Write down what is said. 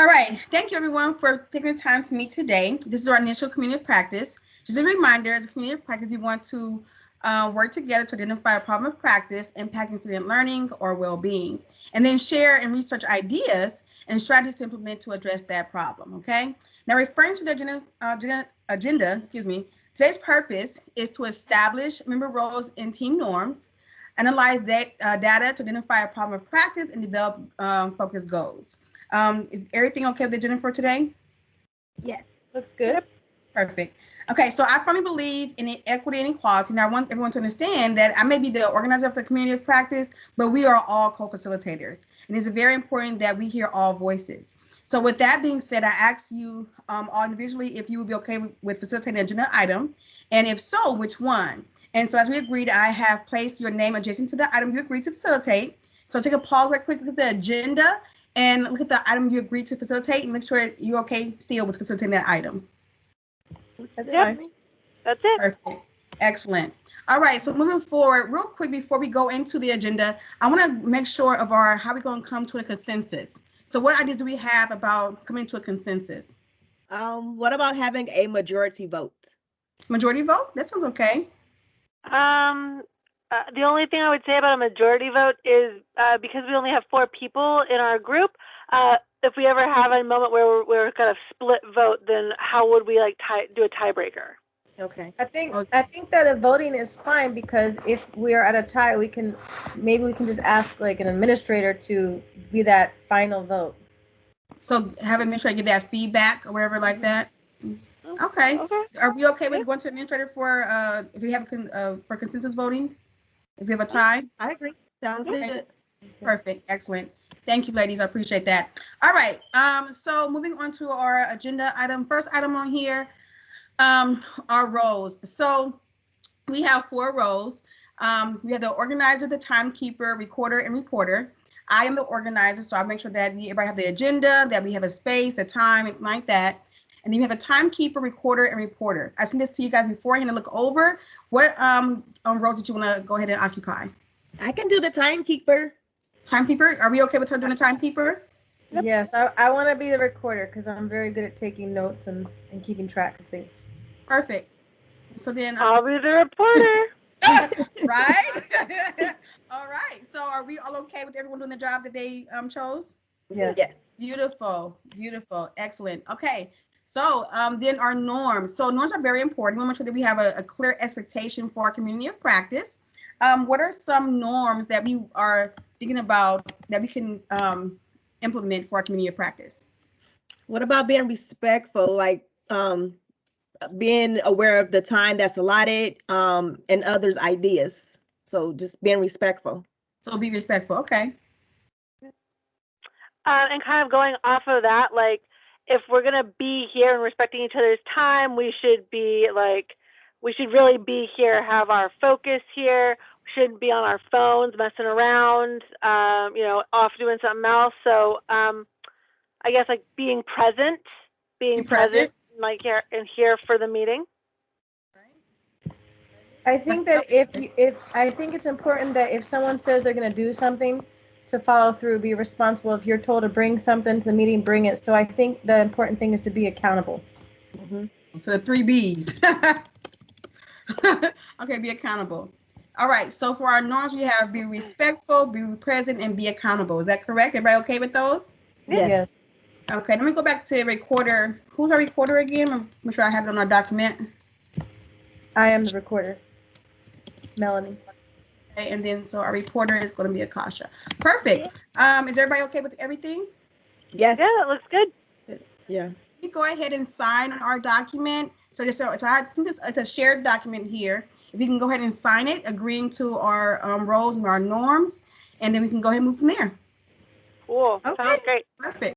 All right. Thank you, everyone, for taking the time to meet today. This is our initial community of practice. Just a reminder, as a community of practice, we want to work together to identify a problem of practice impacting student learning or well-being, and then share and research ideas and strategies to implement to address that problem, okay? Now, referring to the agenda, today's purpose is to establish member roles and team norms, analyze data to identify a problem of practice, and develop focused goals. Is everything okay with the agenda for today? Yes, looks good. Yep. Perfect. Okay, so I firmly believe in equity and equality. Now, I want everyone to understand that I may be the organizer of the community of practice, but we are all co-facilitators. And it's very important that we hear all voices. So with that being said, I ask you all individually if you would be okay with facilitating an agenda item, and if so, which one? And so as we agreed, I have placed your name adjacent to the item you agreed to facilitate. So take a pause right quick, look at the agenda, and look at the item you agreed to facilitate, and make sure you're okay still with facilitating that item. That's fine. That's it. Perfect. Excellent. All right, so moving forward, real quick before we go into the agenda, I want to make sure of how we're going to come to a consensus. So what ideas do we have about coming to a consensus? What about having a majority vote? Majority vote? That sounds okay. The only thing I would say about a majority vote is because we only have 4 people in our group, if we ever have a moment where we're kind of split vote, then how would we do a tiebreaker? Okay. I think that a voting is fine, because if we are at a tie, maybe we can just ask like an administrator to be that final vote. So have administrator give that feedback or whatever like that. Okay. Are we okay with going to administrator for if we have for consensus voting? If we have a tie? I agree. Sounds good. Perfect. Excellent. Thank you, ladies. I appreciate that. All right. So moving on to our agenda item. First item on here, our roles. So we have 4 roles. We have the organizer, the timekeeper, recorder, and reporter. I am the organizer, so I'll make sure that everybody have the agenda, that we have a space, the time, and like that. And then you have a timekeeper, recorder, and reporter. I sent this to you guys beforehand to look over. What roles did you want to go ahead and occupy? I can do the timekeeper. Timekeeper? Are we okay with her doing the timekeeper? Yep. Yes, I want to be the recorder because I'm very good at taking notes and keeping track of things. Perfect. So then I'll be the reporter. Right? All right. So are we all okay with everyone doing the job that they chose? Yes. Yes. Beautiful. Beautiful. Excellent. Okay. So then our norms. So norms are very important. We want to make sure that we have a clear expectation for our community of practice. What are some norms that we are thinking about that we can implement for our community of practice? What about being respectful, like being aware of the time that's allotted and others' ideas? So just being respectful. So be respectful. Okay. And kind of going off of that, like, if we're going to be here and respecting each other's time, we should really be here, have our focus here. We shouldn't be on our phones messing around, off doing something else. So I guess like being present, like here for the meeting. I think that I think it's important that if someone says they're going to do something, to follow through, be responsible. If you're told to bring something to the meeting, bring it. So I think the important thing is to be accountable. Mm-hmm. So the 3 B's. Okay, be accountable. All right, so for our norms, we have be respectful, be present, and be accountable. Is that correct? Everybody okay with those? Yes. Okay, let me go back to recorder. Who's our recorder again? Make sure I have it on our document. I am the recorder. Melanie. Okay, and then so our reporter is going to be Akasha. Perfect. Is everybody okay with everything? Yes. Yeah, that looks good. Yeah. Let me go ahead and sign our document. So I think it's a shared document here. If you can go ahead and sign it, agreeing to our roles and our norms, and then we can go ahead and move from there. Cool. Okay. Sounds great. Perfect.